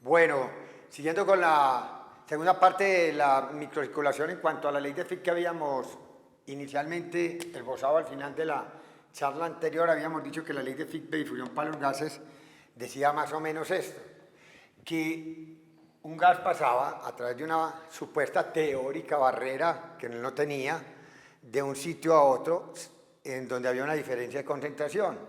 Bueno, siguiendo con la segunda parte de la microcirculación en cuanto a la ley de Fick que habíamos inicialmente esbozado al final de la charla anterior, habíamos dicho que la ley de Fick de difusión para los gases decía más o menos esto, que un gas pasaba a través de una supuesta teórica barrera que él no tenía, de un sitio a otro en donde había una diferencia de concentración.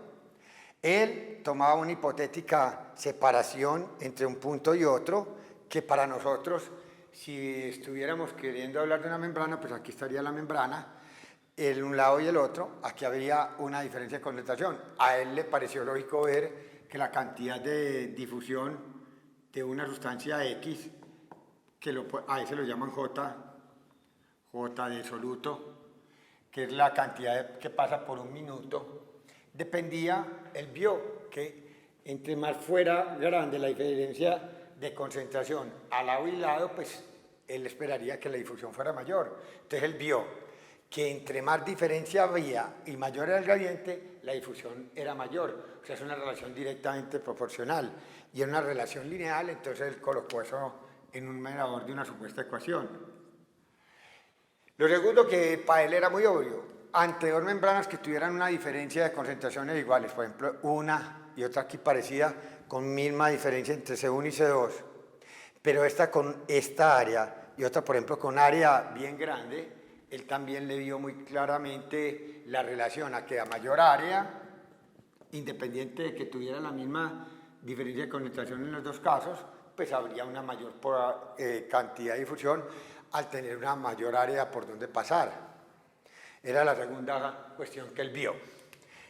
Él tomaba una hipotética separación entre un punto y otro, que para nosotros, si estuviéramos queriendo hablar de una membrana, pues aquí estaría la membrana, el un lado y el otro, aquí habría una diferencia de concentración. A él le pareció lógico ver que la cantidad de difusión de una sustancia X, a ese lo llaman J de soluto, que es la cantidad que pasa por un minuto, dependía, él vio que entre más fuera grande la diferencia de concentración a lado y lado, pues él esperaría que la difusión fuera mayor. Entonces él vio que entre más diferencia había y mayor era el gradiente, la difusión era mayor. O sea, es una relación directamente proporcional. Y en una relación lineal, entonces él colocó eso en un numerador de una supuesta ecuación. Lo segundo que para él era muy obvio, ante dos membranas que tuvieran una diferencia de concentraciones iguales, por ejemplo, una y otra aquí parecida, con misma diferencia entre C1 y C2, pero esta con esta área y otra, por ejemplo, con área bien grande, él también le vio muy claramente la relación a que a mayor área, independiente de que tuviera la misma diferencia de concentración en los dos casos, pues habría una mayor cantidad de difusión al tener una mayor área por donde pasar. Era la segunda cuestión que él vio.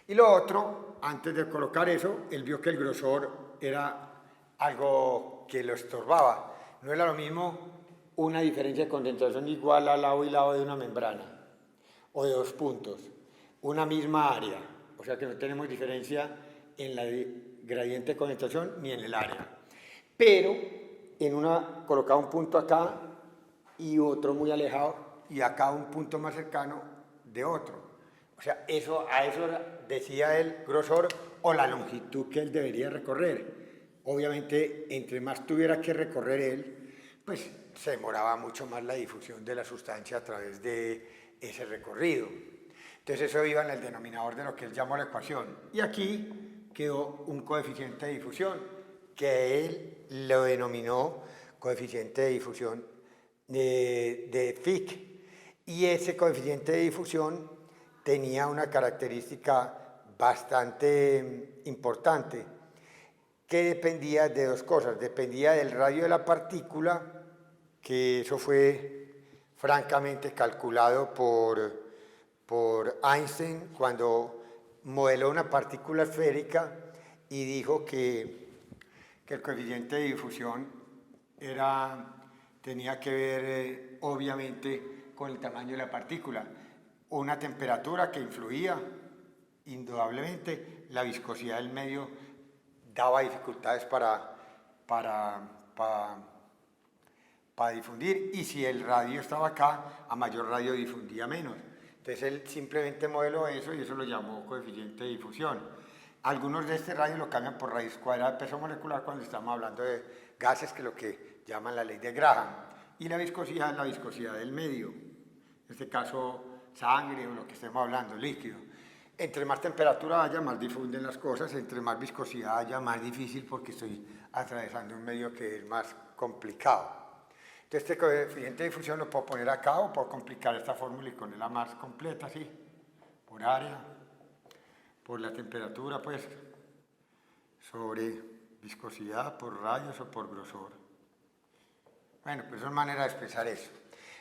Y lo otro, antes de colocar eso, él vio que el grosor era algo que lo estorbaba. No era lo mismo una diferencia de concentración igual al lado y lado de una membrana, o de dos puntos, una misma área, o sea que no tenemos diferencia en la gradiente de concentración ni en el área. Pero en una colocaba un punto acá y otro muy alejado, y acá un punto más cercano de otro. O sea, a eso decía el grosor o la longitud que él debería recorrer. Obviamente, entre más tuviera que recorrer él, pues se demoraba mucho más la difusión de la sustancia a través de ese recorrido. Entonces eso iba en el denominador de lo que él llamó la ecuación. Y aquí quedó un coeficiente de difusión que él lo denominó coeficiente de difusión de Fick. Y ese coeficiente de difusión tenía una característica bastante importante, que dependía de dos cosas. Dependía del radio de la partícula, que eso fue francamente calculado por Einstein cuando modeló una partícula esférica y dijo que el coeficiente de difusión tenía que ver obviamente con el tamaño de la partícula, una temperatura que influía indudablemente, la viscosidad del medio daba dificultades para difundir, y si el radio estaba acá, a mayor radio difundía menos. Entonces él simplemente modeló eso y eso lo llamó coeficiente de difusión. Algunos de este radio lo cambian por raíz cuadrada de peso molecular cuando estamos hablando de gases, que es lo que llaman la ley de Graham. Y la viscosidad es la viscosidad del medio, en este caso sangre o lo que estemos hablando, líquido. Entre más temperatura haya, más difunden las cosas, entre más viscosidad haya, más difícil, porque estoy atravesando un medio que es más complicado. Entonces este coeficiente de difusión lo puedo poner acá o puedo complicar esta fórmula y ponerla más completa, así, por área, por la temperatura, pues, sobre viscosidad, por radios o por grosor. Bueno, pues es una manera de expresar eso.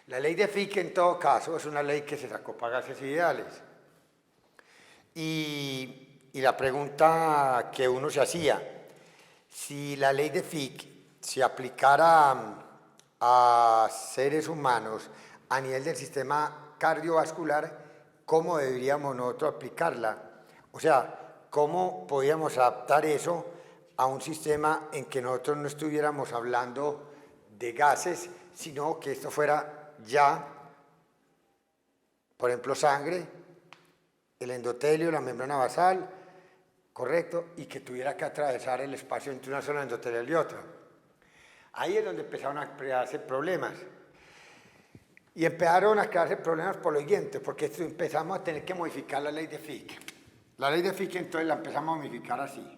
La ley de Fick, en todo caso, es una ley que se sacó para gases ideales. Y la pregunta que uno se hacía, si la ley de Fick se aplicara a seres humanos a nivel del sistema cardiovascular, ¿cómo deberíamos nosotros aplicarla? O sea, ¿cómo podíamos adaptar eso a un sistema en que nosotros no estuviéramos hablando de gases, sino que esto fuera ya, por ejemplo, sangre, el endotelio, la membrana basal, correcto, y que tuviera que atravesar el espacio entre una sola endotelial y otra? Ahí es donde empezaron a crearse problemas. Y empezaron a crearse problemas por lo siguiente, porque empezamos a tener que modificar la ley de Fick. La ley de Fick entonces la empezamos a modificar así.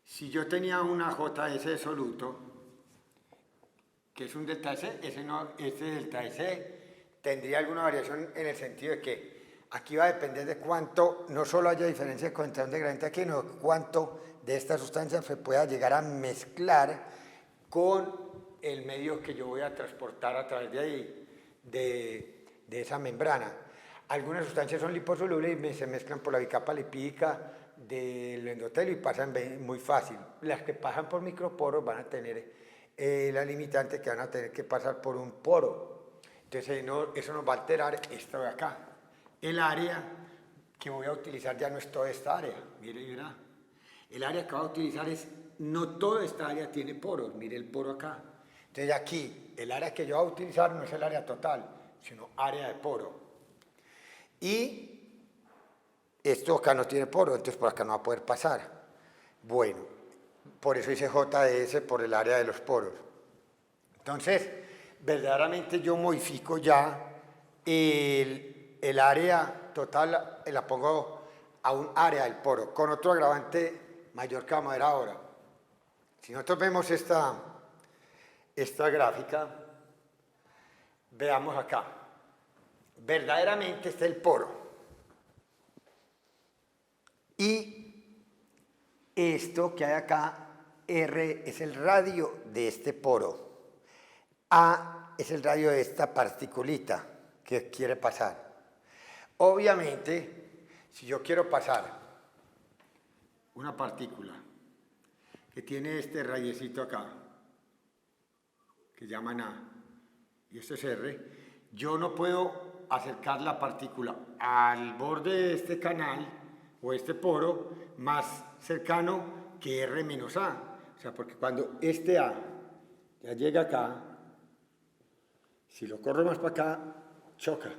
Si yo tenía una JS de soluto, que es un delta S, ese delta S tendría alguna variación en el sentido de que aquí va a depender de cuánto, no solo haya diferencia de concentración de gradiente aquí, sino cuánto de esta sustancia se pueda llegar a mezclar con el medio que yo voy a transportar a través de ahí, de esa membrana. Algunas sustancias son liposolubles y se mezclan por la bicapa lipídica del endotelio y pasan muy fácil. Las que pasan por microporos van a tener la limitante que van a tener que pasar por un poro. Entonces eso nos va a alterar esto de acá. El área que voy a utilizar ya no es toda esta área, mire y verá. El área que voy a utilizar no toda esta área tiene poros, mire el poro acá. Entonces aquí, el área que yo voy a utilizar no es el área total, sino área de poro. Y esto acá no tiene poro, entonces por acá no va a poder pasar. Bueno, por eso hice JS por el área de los poros. Entonces, verdaderamente yo modifico ya el área total, la pongo a un área del poro, con otro agravante mayor que vamos a ver ahora. Si nosotros vemos esta gráfica, veamos acá. Verdaderamente está el poro. Y esto que hay acá, R es el radio de este poro. A es el radio de esta particulita que quiere pasar. Obviamente, si yo quiero pasar una partícula que tiene este rayecito acá, que llaman A, y este es R, yo no puedo acercar la partícula al borde de este canal o este poro más cercano que R menos A. O sea, porque cuando este A ya llega acá, si lo corro más para acá, choca.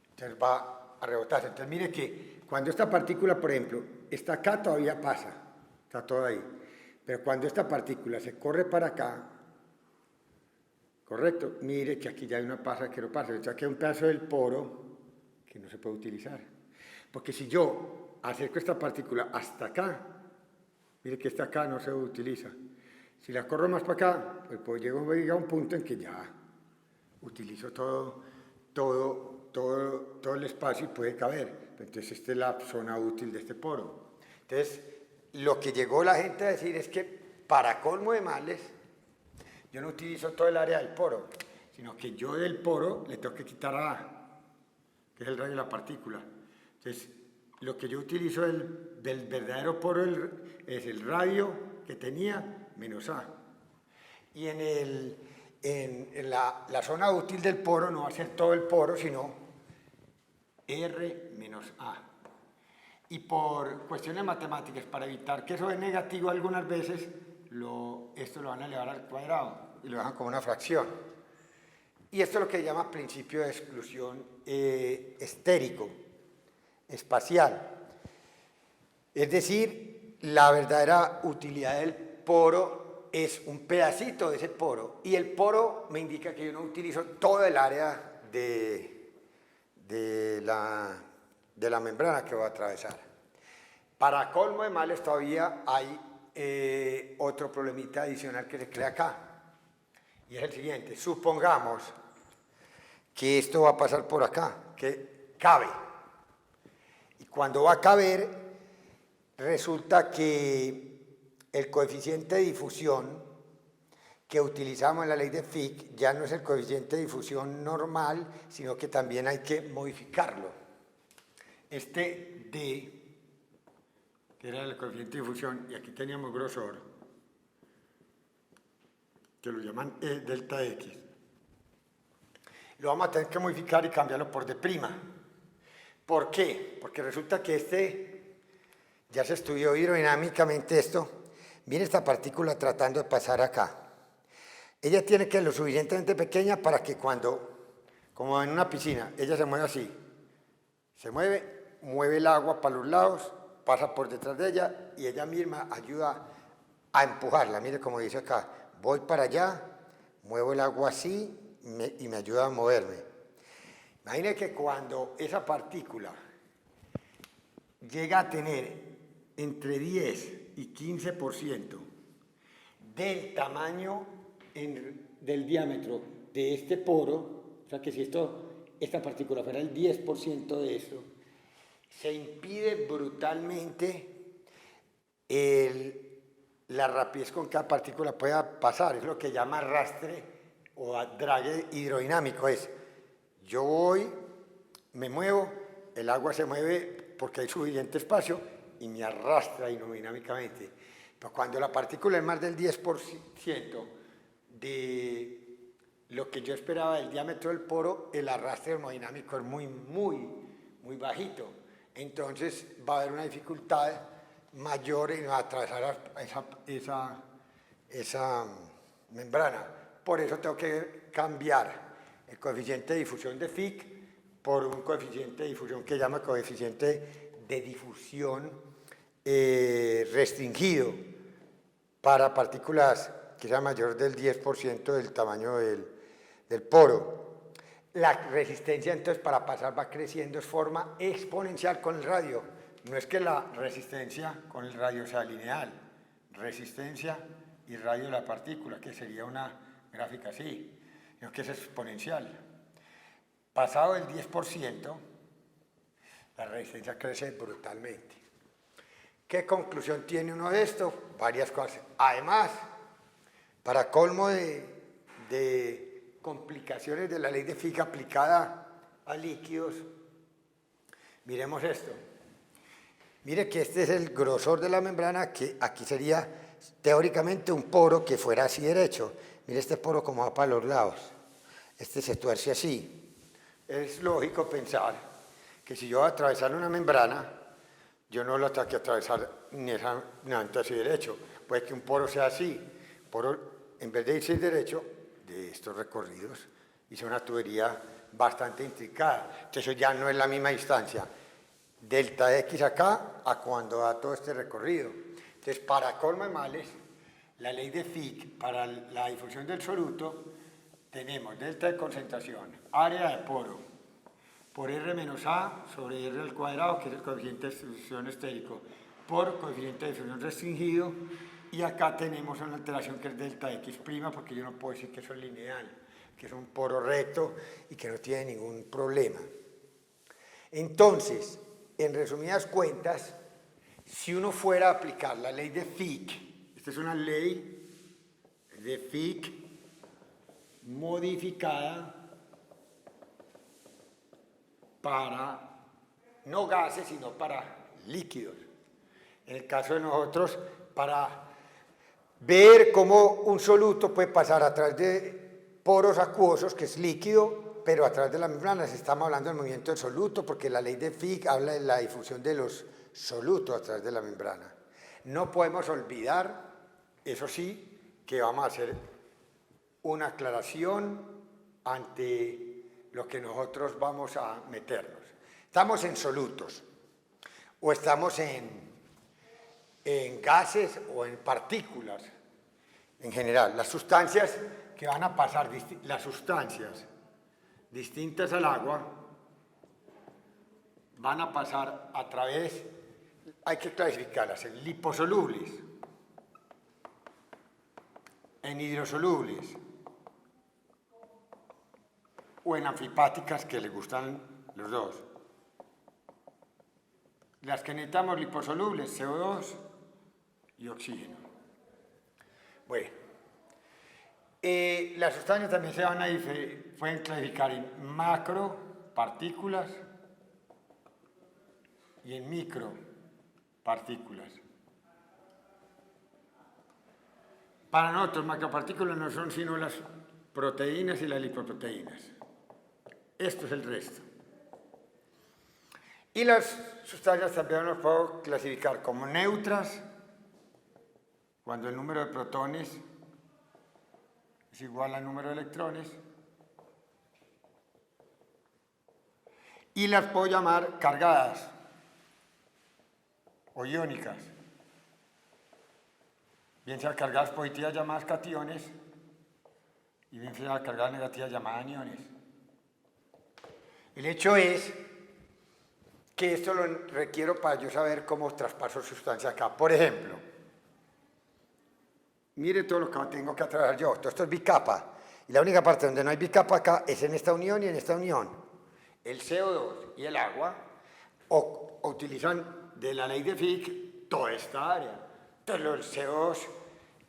Entonces va a rebotarse. Entonces mire que cuando esta partícula, por ejemplo, está acá, todavía pasa, está todo ahí. Pero cuando esta partícula se corre para acá, correcto, mire que aquí ya hay una pasa que no pasa. O sea, aquí hay un pedazo del poro que no se puede utilizar. Porque si yo acerco esta partícula hasta acá, mire que esta acá no se utiliza. Si la corro más para acá, pues llego a un punto en que ya utilizo todo el espacio y puede caber. Entonces esta es la zona útil de este poro. Entonces, lo que llegó la gente a decir es que para colmo de males, yo no utilizo todo el área del poro, sino que yo del poro le tengo que quitar a A, que es el radio de la partícula. Entonces, lo que yo utilizo del verdadero poro es el radio que tenía menos A. Y en la zona útil del poro no va a ser todo el poro, sino R menos A. Y por cuestiones matemáticas, para evitar que eso es negativo algunas veces, esto lo van a elevar al cuadrado y lo dejan como una fracción. Y esto es lo que se llama principio de exclusión estérico, espacial. Es decir, la verdadera utilidad del poro es un pedacito de ese poro. Y el poro me indica que yo no utilizo todo el área de la membrana que voy a atravesar. Para colmo de males todavía hay otro problemita adicional que se crea acá, y es el siguiente. Supongamos que esto va a pasar por acá, que cabe, y cuando va a caber resulta que el coeficiente de difusión que utilizamos en la ley de Fick ya no es el coeficiente de difusión normal, sino que también hay que modificarlo. Este D, que era el coeficiente de difusión, y aquí teníamos grosor, que lo llaman delta X, lo vamos a tener que modificar y cambiarlo por D'. ¿Por qué? Porque resulta que ya se estudió hidrodinámicamente esto. Viene esta partícula tratando de pasar acá. Ella tiene que ser lo suficientemente pequeña para que cuando, como en una piscina, ella se mueve así, se mueve el agua para los lados, pasa por detrás de ella y ella misma ayuda a empujarla. Mire como dice acá, voy para allá, muevo el agua así y me ayuda a moverme. Imagine que cuando esa partícula llega a tener entre 10 y 15% del tamaño del diámetro de este poro, o sea que si esta partícula fuera el 10% de esto, se impide brutalmente la rapidez con que la partícula pueda pasar. Es lo que llama arrastre o drague hidrodinámico. Yo voy, me muevo, el agua se mueve porque hay suficiente espacio y me arrastra hidrodinámicamente. Pero cuando la partícula es más del 10% de lo que yo esperaba del diámetro del poro, el arrastre hemodinámico es muy bajito. Entonces va a haber una dificultad mayor en atravesar esa membrana. Por eso tengo que cambiar el coeficiente de difusión de Fick por un coeficiente de difusión que llama coeficiente de difusión restringido para partículas que sea mayor del 10% del tamaño del poro. La resistencia entonces para pasar va creciendo de forma exponencial con el radio. No es que la resistencia con el radio sea lineal, resistencia y radio de la partícula, que sería una gráfica así, sino que es exponencial. Pasado el 10%, la resistencia crece brutalmente. ¿Qué conclusión tiene uno de esto? Varias cosas. Además, para colmo de complicaciones de la ley de Fick aplicada a líquidos, miremos esto. Mire que este es el grosor de la membrana, que aquí sería teóricamente un poro que fuera así derecho. Mire este poro como va para los lados. Este se tuerce así. Es lógico pensar que si yo voy a atravesar una membrana, yo no lo tengo que atravesar ni así derecho. Puede que un poro sea así. Poro, en vez de irse derecho, de estos recorridos, hice una tubería bastante intrincada. Entonces eso ya no es la misma distancia. Delta X acá a cuando da todo este recorrido. Entonces, para colmo de males, la ley de Fick para la difusión del soluto, tenemos delta de concentración, área de poro, por R menos A sobre R al cuadrado, que es el coeficiente de distribución estérico, por coeficiente de difusión restringido, y acá tenemos una alteración que es delta X', porque yo no puedo decir que eso es lineal, que es un poro recto y que no tiene ningún problema. Entonces, en resumidas cuentas, si uno fuera a aplicar la ley de Fick, esta es una ley de Fick modificada para no gases, sino para líquidos. En el caso de nosotros, para ver cómo un soluto puede pasar a través de poros acuosos, que es líquido, pero a través de las membranas. Estamos hablando del movimiento del soluto, porque la ley de Fick habla de la difusión de los solutos a través de la membrana. No podemos olvidar, eso sí, que vamos a hacer una aclaración ante lo que nosotros vamos a meternos. Estamos en solutos, o estamos en gases o en partículas en general. Las sustancias que van a pasar, las sustancias distintas al agua, van a pasar a través, hay que clasificarlas en liposolubles, en hidrosolubles o en anfipáticas, que le gustan los dos. Las que necesitamos liposolubles, CO2 y oxígeno. Bueno, las sustancias también se van a pueden clasificar en macropartículas y en micropartículas. Para nosotros, macropartículas no son sino las proteínas y las lipoproteínas. Esto es el resto. Y las sustancias también las puedo clasificar como neutras, cuando el número de protones es igual al número de electrones, y las puedo llamar cargadas o iónicas. bien sea cargadas positivas llamadas cationes y bien sea cargadas negativas llamadas aniones. El hecho es que esto lo requiero para yo saber cómo traspaso sustancia acá. Por ejemplo, mire todo lo que tengo que atravesar yo. Todo esto es bicapa. Y la única parte donde no hay bicapa acá es en esta unión y en esta unión. El CO2 y el agua utilizan de la ley de Fick toda esta área. Entonces los CO2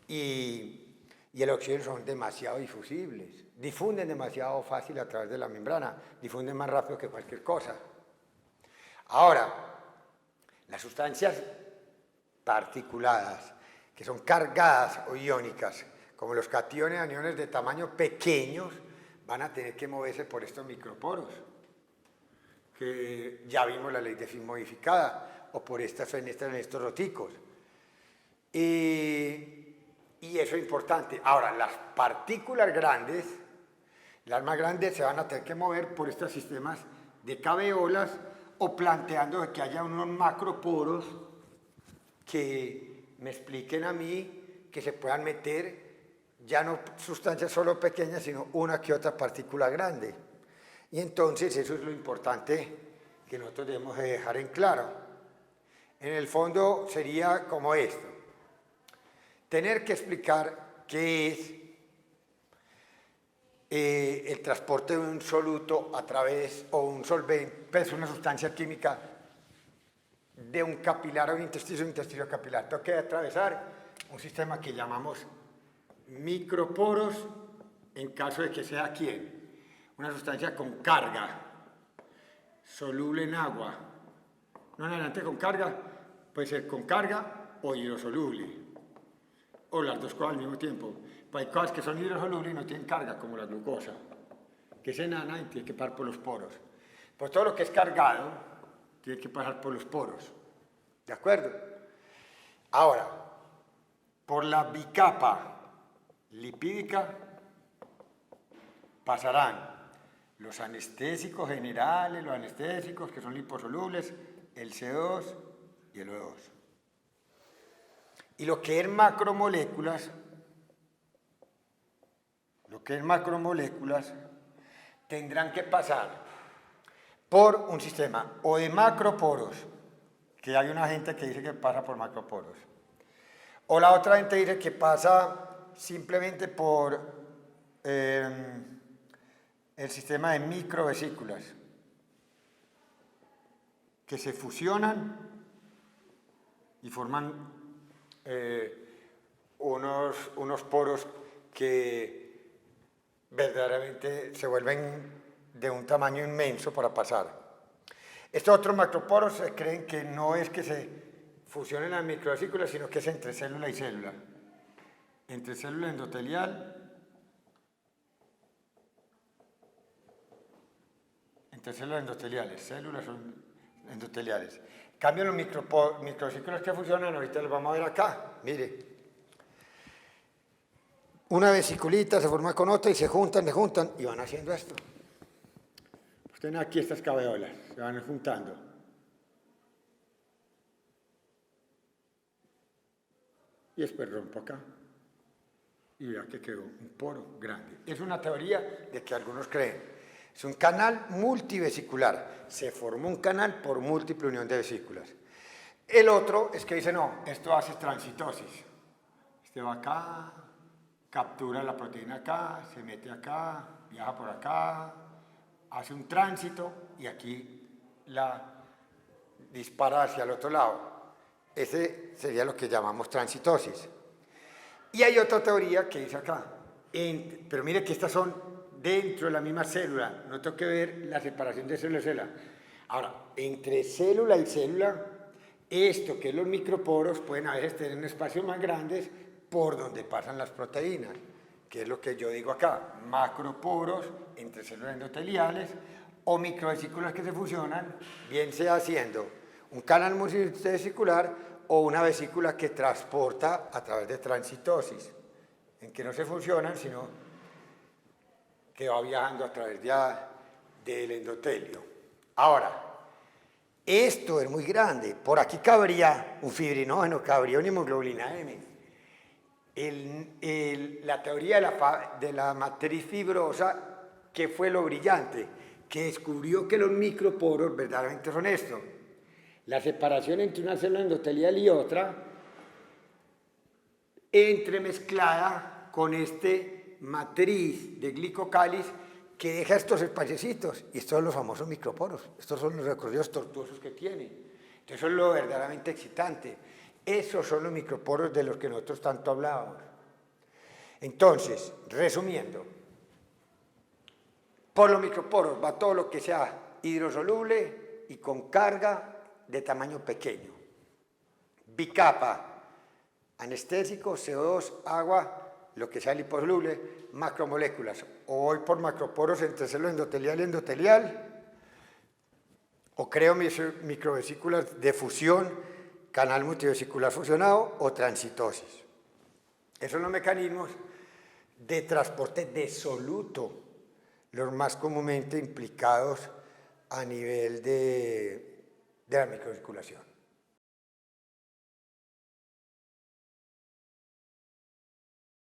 y el oxígeno son demasiado difusibles. Difunden demasiado fácil a través de la membrana. Difunden más rápido que cualquier cosa. Ahora, las sustancias particuladas, que son cargadas o iónicas, como los cationes y aniones de tamaño pequeños, van a tener que moverse por estos microporos, que ya vimos la ley de Fick modificada, o por estas fenestras en estos roticos. Y eso es importante. Ahora, las partículas grandes, las más grandes, se van a tener que mover por estos sistemas de caveolas o planteando que haya unos macroporos que me expliquen a mí que se puedan meter ya no sustancias solo pequeñas, sino una que otra partícula grande. Y entonces eso es lo importante que nosotros debemos dejar en claro. En el fondo sería como esto. Tener que explicar qué es el transporte de un soluto a través, o un solvente, pues una sustancia química, de un capilar a un intestino capilar. Tengo que atravesar un sistema que llamamos microporos, en caso de que sea ¿quién? Una sustancia con carga, soluble en agua. No adelante con carga, puede ser con carga o hidrosoluble, o las dos cosas al mismo tiempo. Pues hay cosas que son hidrosolubles y no tienen carga, como la glucosa, que es enana y tiene que pasar por los poros. Pues todo lo que es cargado tiene que pasar por los poros. ¿De acuerdo? Ahora, por la bicapa lipídica pasarán los anestésicos generales, los anestésicos que son liposolubles, el CO2 y el O2. Y lo que es macromoléculas, tendrán que pasar por un sistema o de macroporos, que hay una gente que dice que pasa por macroporos, o la otra gente dice que pasa simplemente por el sistema de microvesículas, que se fusionan y forman unos poros que verdaderamente se vuelven de un tamaño inmenso para pasar. Estos otros macroporos se creen que no es que se fusionen las microvesículas, sino que es entre célula y célula. Entre célula endotelial, entre células endoteliales, células son endoteliales. En cambio, los microvesículas que fusionan, ahorita los vamos a ver acá, mire. Una vesiculita se forma con otra y se juntan y van haciendo esto. Ustedes ven aquí estas caveolas, se van juntando. Y después rompo acá. Y vea que quedó un poro grande. Es una teoría de que algunos creen. Es un canal multivesicular. Se formó un canal por múltiple unión de vesículas. El otro es que dice, no, esto hace transitosis. Este va acá, captura la proteína acá, se mete acá, viaja por acá, hace un tránsito y aquí la dispara hacia el otro lado. Ese sería lo que llamamos transitosis. Y hay otra teoría que dice acá, pero mire que estas son dentro de la misma célula, no tengo que ver la separación de célula y célula. Ahora, entre célula y célula, esto que es los microporos pueden a veces tener espacios más grandes por donde pasan las proteínas, que es lo que yo digo acá, macroporos entre células endoteliales o microvesículas que se fusionan, bien sea haciendo un canal multivesicular o una vesícula que transporta a través de transitosis, en que no se fusionan, sino que va viajando a través del endotelio. Ahora, esto es muy grande. Por aquí cabría un fibrinógeno, cabría una hemoglobina M. la teoría de la matriz fibrosa, que fue lo brillante, que descubrió que los microporos verdaderamente son esto. La separación entre una célula endotelial y otra, entremezclada con este matriz de glicocáliz que deja estos espaciecitos, y estos son los famosos microporos, estos son los recorridos tortuosos que tiene. Entonces eso es lo verdaderamente excitante. Esos son los microporos de los que nosotros tanto hablábamos. Entonces, resumiendo, por los microporos va todo lo que sea hidrosoluble y con carga de tamaño pequeño. Bicapa, anestésico, CO2, agua, lo que sea liposoluble, macromoléculas. O voy por macroporos entre célula endotelial y endotelial, o creo mis microvesículas de fusión, canal multivesicular fusionado o transitosis. Esos son los mecanismos de transporte de soluto, los más comúnmente implicados a nivel de la microvesiculación.